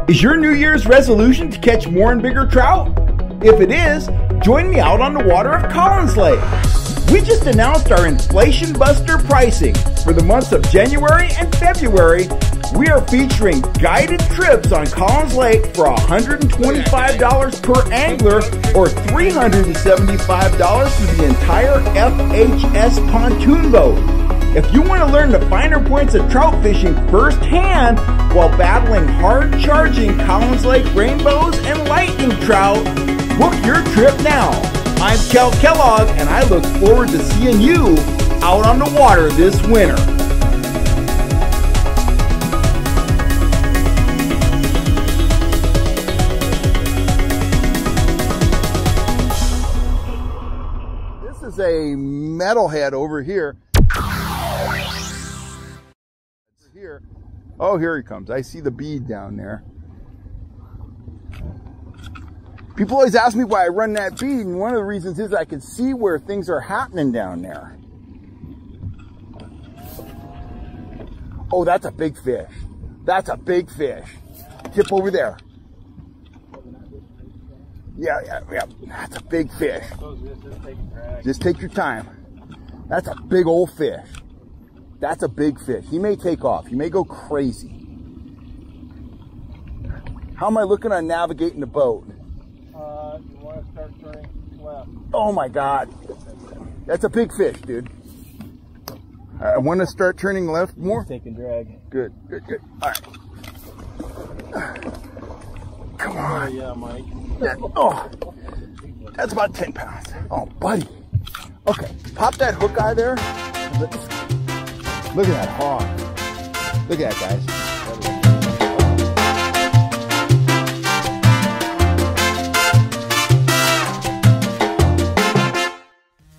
Is your New Year's resolution to catch more and bigger trout? If it is, join me out on the water of Collins Lake. We just announced our Inflation Buster pricing. For the months of January and February, we are featuring guided trips on Collins Lake for $125 per angler or $375 for the entire FHS pontoon boat. If you want to learn the finer points of trout fishing firsthand while battling hard-charging Collins Lake rainbows and lightning trout, book your trip now. I'm Kel Kellogg, and I look forward to seeing you out on the water this winter. This is a metalhead over here. Oh, here he comes. I see the bead down there. People always ask me why I run that bead, and one of the reasons is I can see where things are happening down there. Oh, that's a big fish. That's a big fish. Tip over there. Yeah. That's a big fish. Just take your time. That's a big old fish. That's a big fish. He may take off. He may go crazy. How am I looking on navigating the boat? You want to start turning left. Oh my God. That's a big fish, dude. I want to start turning left more. He's taking drag. Good. All right. Come on. Oh, yeah, Mike. Oh, that's about 10 pounds. Oh, buddy. Okay, pop that hook eye there. Look at that hog. Look at that, guys.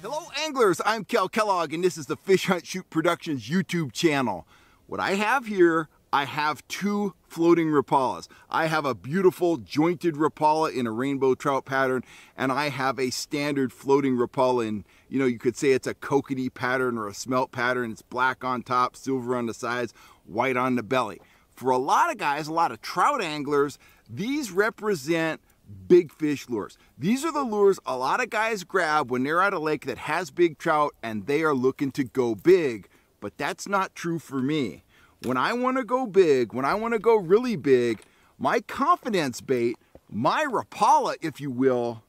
Hello, anglers. I'm Kel Kellogg, and this is the Fish Hunt Shoot Productions YouTube channel. What I have here, I have two floating Rapalas. I have a beautiful jointed Rapala in a rainbow trout pattern, and I have a standard floating Rapala in, you could say it's a kokanee pattern or a smelt pattern. It's black on top, silver on the sides, white on the belly. For a lot of guys, a lot of trout anglers, these represent big fish lures. These are the lures a lot of guys grab when they're at a lake that has big trout and they are looking to go big, but that's not true for me. When I want to go big, when I want to go really big, my confidence bait, my Rapala, if you will,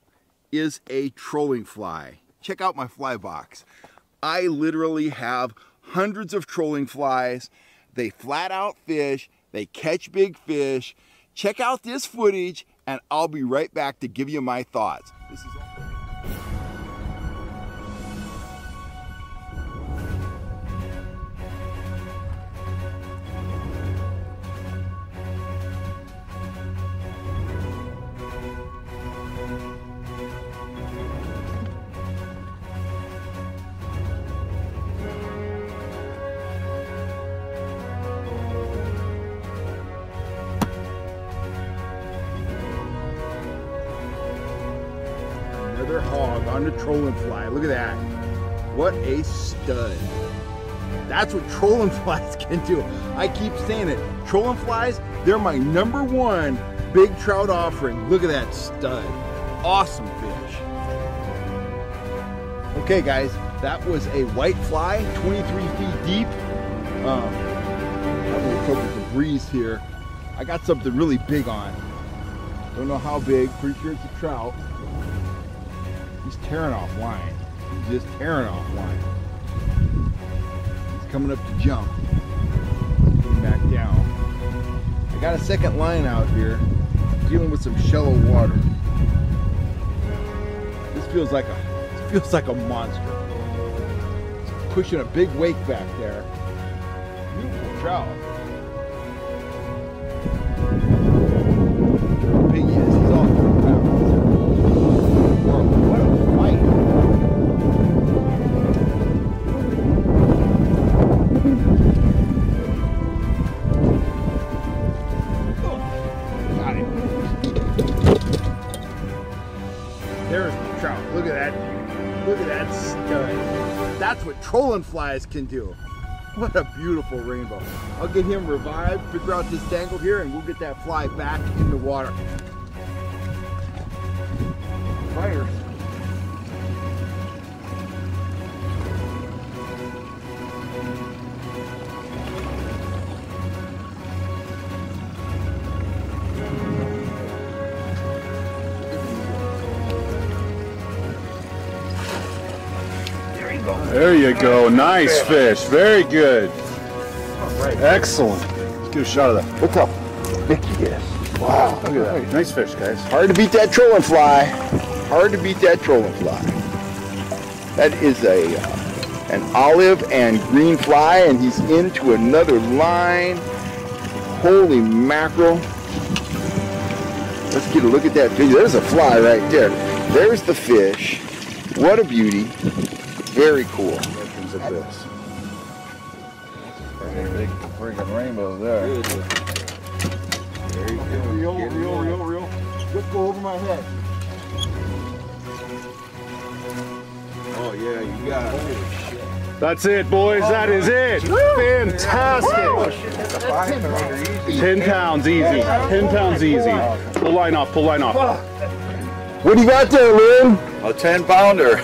is a trolling fly. Check out my fly box. I literally have hundreds of trolling flies. They flat out fish. They catch big fish. Check out this footage, and I'll be right back to give you my thoughts. This is another hog on the trolling fly. Look at that. What a stud. That's what trolling flies can do. I keep saying it. Trolling flies, they're my #1 big trout offering. Look at that stud. Awesome fish. Okay guys, that was a white fly, 23 feet deep. I'm gonna cope with the breeze here. I got something really big on. Don't know how big, pretty sure it's a trout. He's tearing off line. He's just tearing off line. He's coming up to jump. Getting back down. I got a second line out here, dealing with some shallow water. This feels like a monster. It's pushing a big wake back there. Beautiful trout. How big he is. He's all 3 pounds. What a fight. Got him. There's the trout. Look at that dude. Look at that stud. That's what trolling flies can do. What a beautiful rainbow. I'll get him revived, figure out this dangle here, and we'll get that fly back in the water. Fire. There you go. Nice fish. Very good. Excellent. Let's get a shot of that. Look how thick he is. Wow. Look at that. Nice fish, guys. Hard to beat that trolling fly. Hard to beat that trolling fly. That is an olive and green fly, and he's into another line. Holy mackerel. Let's get a look at that fish. There's a fly right there. There's the fish. What a beauty. Very cool. There comes a this. Big friggin' rainbow there. There you go. Reel. Just go over my head. Oh yeah, you got it. Holy shit. That's it, boys. That is it. Fantastic. 10 pounds easy. 10 pounds easy. Pull line off. Pull line off. What do you got there, Lynn? A 10-pounder.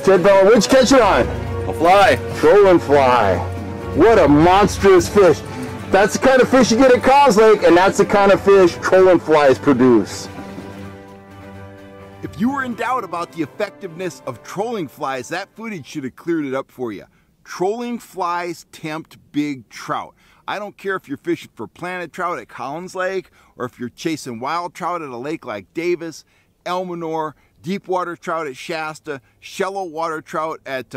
10 pound. What'd you catch it on? A fly. Trolling fly. What a monstrous fish. That's the kind of fish you get at Collins Lake, and that's the kind of fish trolling flies produce. If you were in doubt about the effectiveness of trolling flies, that footage should have cleared it up for you. Trolling flies tempt big trout. I don't care if you're fishing for planted trout at Collins Lake, or if you're chasing wild trout at a lake like Davis, Elminor, deep water trout at Shasta, shallow water trout at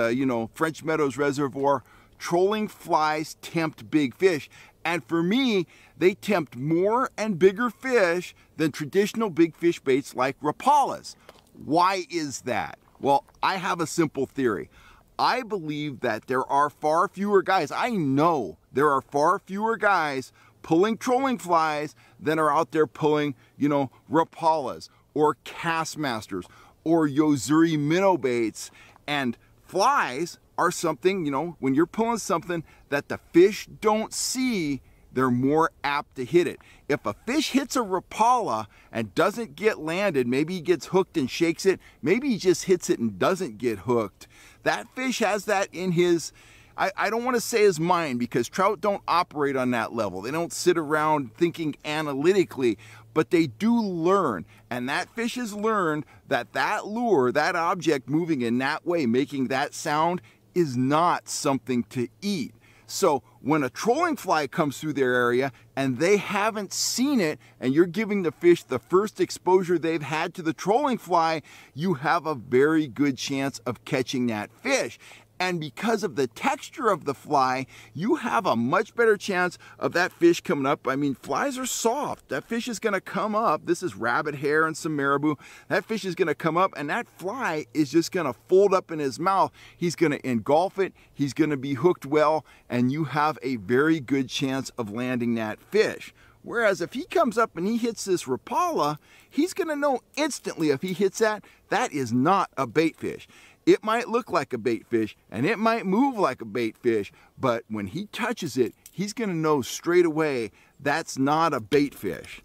French Meadows Reservoir. Trolling flies tempt big fish, and for me, they tempt more and bigger fish than traditional big fish baits like Rapalas. Why is that? Well, I have a simple theory. I believe that there are far fewer guys. I know there are far fewer guys pulling trolling flies than are out there pulling, Rapalas or Castmasters or Yozuri minnow baits. And flies are something, when you're pulling something that the fish don't see, they're more apt to hit it. If a fish hits a Rapala and doesn't get landed, maybe he gets hooked and shakes it, maybe he just hits it and doesn't get hooked, that fish has that in his, I don't want to say his mind, because trout don't operate on that level. They don't sit around thinking analytically, but they do learn. And that fish has learned that that lure, that object moving in that way, making that sound, is not something to eat. So when a trolling fly comes through their area and they haven't seen it, and you're giving the fish the first exposure they've had to the trolling fly, you have a very good chance of catching that fish. And because of the texture of the fly, you have a much better chance of that fish coming up. I mean, flies are soft. That fish is going to come up. This is rabbit hair and some marabou. That fish is going to come up, and that fly is just going to fold up in his mouth. He's going to engulf it. He's going to be hooked well, and you have a very good chance of landing that fish. Whereas if he comes up and he hits this Rapala, he's going to know instantly if he hits that, that is not a bait fish. It might look like a bait fish and it might move like a bait fish, but when he touches it, he's going to know straight away that's not a bait fish.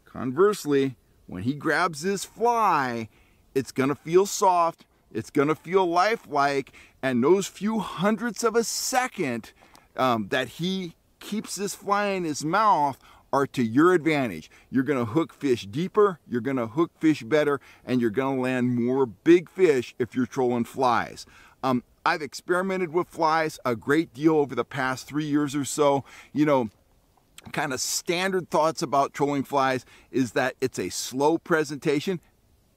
Conversely, when he grabs this fly, it's going to feel soft, it's going to feel lifelike, and those few hundredths of a second that he keeps this fly in his mouth are to your advantage. You're going to hook fish deeper, you're going to hook fish better, and you're going to land more big fish if you're trolling flies. I've experimented with flies a great deal over the past 3 years or so. Kind of standard thoughts about trolling flies is that it's a slow presentation.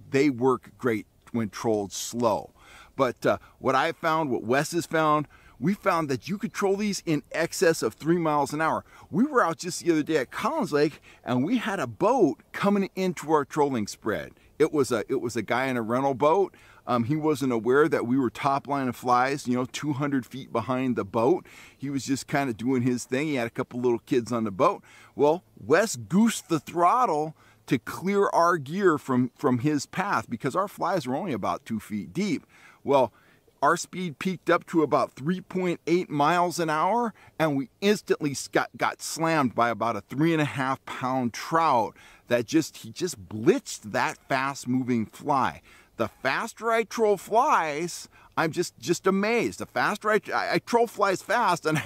They work great when trolled slow. But what I found, what Wes has found, we found that you could troll these in excess of 3 miles an hour. We were out just the other day at Collins Lake, and we had a boat coming into our trolling spread. It was a guy in a rental boat. He wasn't aware that we were top line of flies, 200 feet behind the boat. He was just kind of doing his thing. He had a couple little kids on the boat. Well, Wes goosed the throttle to clear our gear from his path, because our flies were only about 2 feet deep. Well, our speed peaked up to about 3.8 miles an hour, and we instantly got slammed by about a 3.5 pound trout that he just blitzed that fast moving fly. The faster I troll flies, I'm just amazed. The faster I troll flies fast, and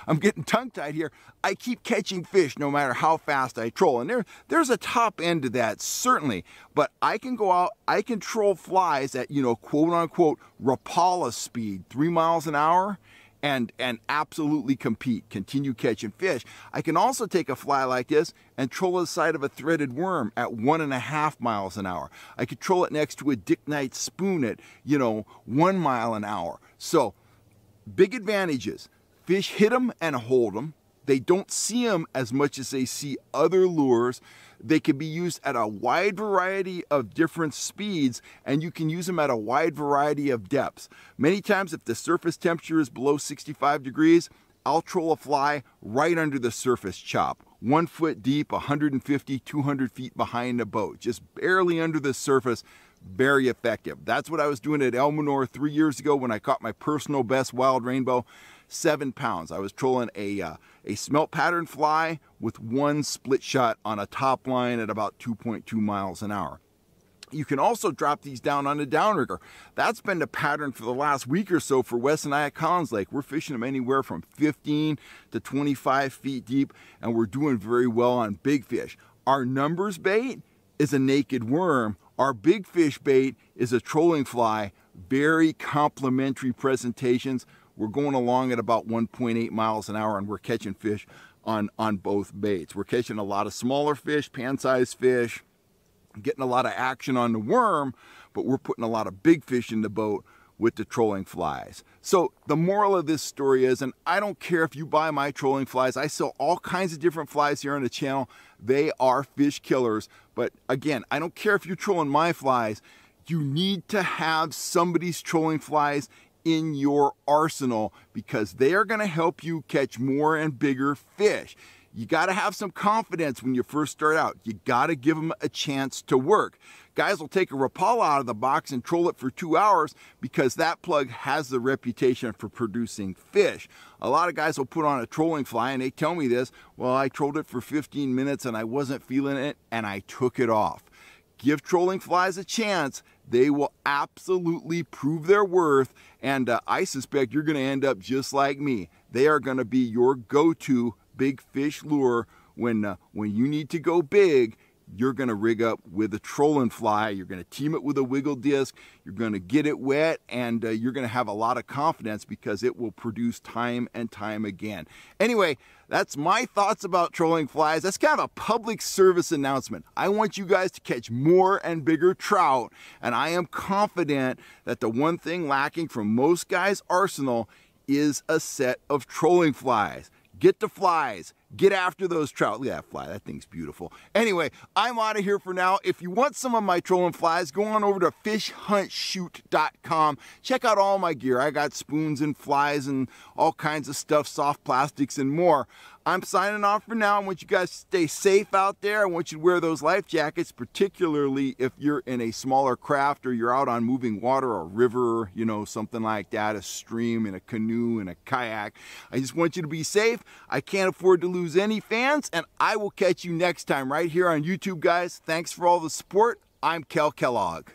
I'm getting tongue-tied here, I keep catching fish no matter how fast I troll. And there's a top end to that, certainly. But I can go out, I can troll flies at, you know, quote-unquote Rapalas speed, 3 miles an hour, and absolutely continue catching fish. I can also take a fly like this and troll the side of a threaded worm at 1.5 miles an hour. I could troll it next to a Dick Knight spoon at, you know, 1 mile an hour. So, big advantages. Fish hit them and hold them. They don't see them as much as they see other lures. They can be used at a wide variety of different speeds, and you can use them at a wide variety of depths. Many times, if the surface temperature is below 65 degrees, I'll troll a fly right under the surface chop. 1 foot deep, 150, 200 feet behind the boat, just barely under the surface. Very effective. That's what I was doing at Elmonor 3 years ago when I caught my personal best wild rainbow. 7 pounds. I was trolling a smelt pattern fly with 1 split shot on a top line at about 2.2 miles an hour. You can also drop these down on a downrigger. That's been the pattern for the last week or so for Wes and I at Collins Lake. We're fishing them anywhere from 15 to 25 feet deep, and we're doing very well on big fish. Our numbers bait is a naked worm. Our big fish bait is a trolling fly. Very complementary presentations. We're going along at about 1.8 miles an hour, and we're catching fish on both baits. We're catching a lot of smaller fish, pan-sized fish, getting a lot of action on the worm, but we're putting a lot of big fish in the boat with the trolling flies. So the moral of this story is, and I don't care if you buy my trolling flies, I sell all kinds of different flies here on the channel. They are fish killers. But again, I don't care if you're trolling my flies, you need to have somebody's trolling flies in your arsenal, because they are going to help you catch more and bigger fish. You got to have some confidence when you first start out. You got to give them a chance to work. Guys will take a Rapala out of the box and troll it for 2 hours because that plug has the reputation for producing fish. A lot of guys will put on a trolling fly and they tell me this, well, I trolled it for 15 minutes and I wasn't feeling it and I took it off. Give trolling flies a chance. They will absolutely prove their worth, and I suspect you're going to end up just like me. They are going to be your go-to big fish lure when you need to go big. You're going to rig up with a trolling fly. You're going to team it with a wiggle disc. You're going to get it wet, and you're going to have a lot of confidence because it will produce time and time again. Anyway, that's my thoughts about trolling flies. That's kind of a public service announcement. I want you guys to catch more and bigger trout, and I am confident that the one thing lacking from most guys' arsenal is a set of trolling flies. Get the flies. Get after those trout. Look at that fly. That thing's beautiful. Anyway, I'm out of here for now. If you want some of my trolling flies, go on over to fishhuntshoot.com. Check out all my gear. I got spoons and flies and all kinds of stuff, soft plastics and more. I'm signing off for now. I want you guys to stay safe out there. I want you to wear those life jackets, particularly if you're in a smaller craft or you're out on moving water or river, you know, something like that, a stream, in a canoe, in a kayak. I just want you to be safe. I can't afford to lose any fans, and I will catch you next time right here on YouTube, guys. Thanks for all the support. I'm Kel Kellogg.